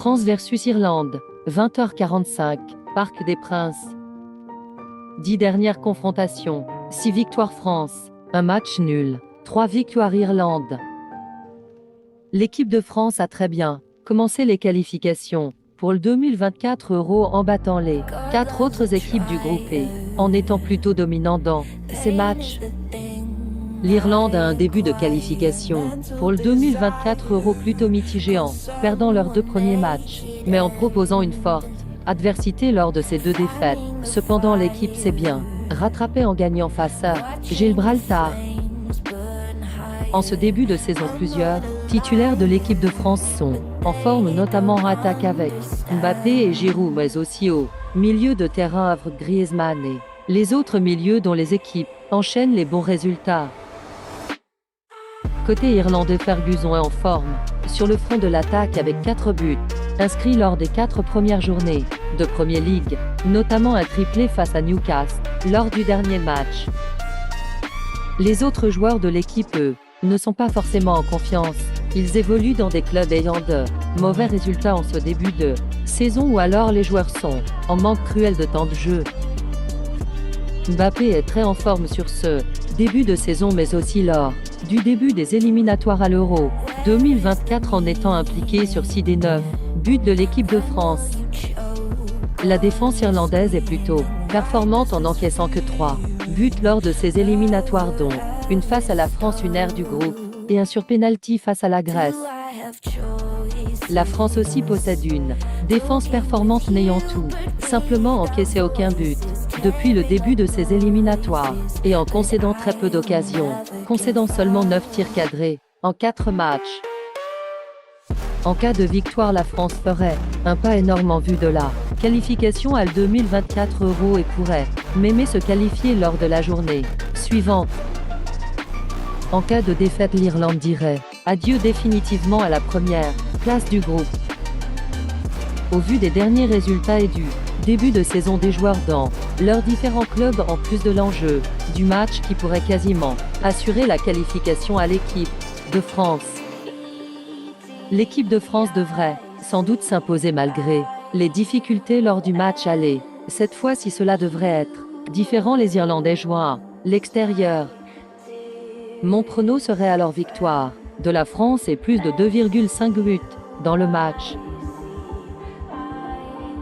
France versus Irlande, 20h45, Parc des Princes. 10 dernières confrontations, 6 victoires France, 1 match nul, 3 victoires Irlande. L'équipe de France a très bien commencé les qualifications pour le 2024 Euro en battant les 4 autres équipes du groupe E, en étant plutôt dominant dans ces matchs. L'Irlande a un début de qualification pour le 2024 Euro plutôt mitigé en perdant leurs 2 premiers matchs, mais en proposant une forte adversité lors de ces 2 défaites. Cependant, l'équipe s'est bien rattrapée en gagnant face à Gibraltar. En ce début de saison, plusieurs titulaires de l'équipe de France sont en forme, notamment en attaque avec Mbappé et Giroud, mais aussi au milieu de terrain avec Griezmann et les autres milieux dont les équipes enchaînent les bons résultats. Côté irlandais, Ferguson est en forme sur le front de l'attaque avec 4 buts inscrits lors des 4 premières journées de Premier League, notamment un triplé face à Newcastle lors du dernier match. Les autres joueurs de l'équipe, eux, ne sont pas forcément en confiance. Ils évoluent dans des clubs ayant de mauvais résultats en ce début de saison, ou alors les joueurs sont en manque cruel de temps de jeu. Mbappé est très en forme sur ce début de saison, mais aussi lors du début des éliminatoires à l'Euro 2024, en étant impliqué sur 6 des 9 buts de l'équipe de France. La défense irlandaise est plutôt performante en encaissant que 3 buts lors de ces éliminatoires, dont une face à la France, une ère du groupe, et un sur pénalty face à la Grèce. La France aussi possède une défense performante, n'ayant tout simplement encaissé aucun but depuis le début de ces éliminatoires, et en concédant très peu d'occasions, concédant seulement 9 tirs cadrés en 4 matchs. En cas de victoire, la France ferait un pas énorme en vue de la qualification à l' 2024 Euro et pourrait même se qualifier lors de la journée suivante. En cas de défaite, l'Irlande dirait adieu définitivement à la première place du groupe. Au vu des derniers résultats et du début de saison des joueurs dans leurs différents clubs, en plus de l'enjeu du match qui pourrait quasiment assurer la qualification à l'équipe de France, l'équipe de France devrait sans doute s'imposer malgré les difficultés lors du match aller. Cette fois-ci, cela devrait être différent, les Irlandais jouant à l'extérieur. Mon prono serait alors victoire de la France et plus de 2,5 buts dans le match.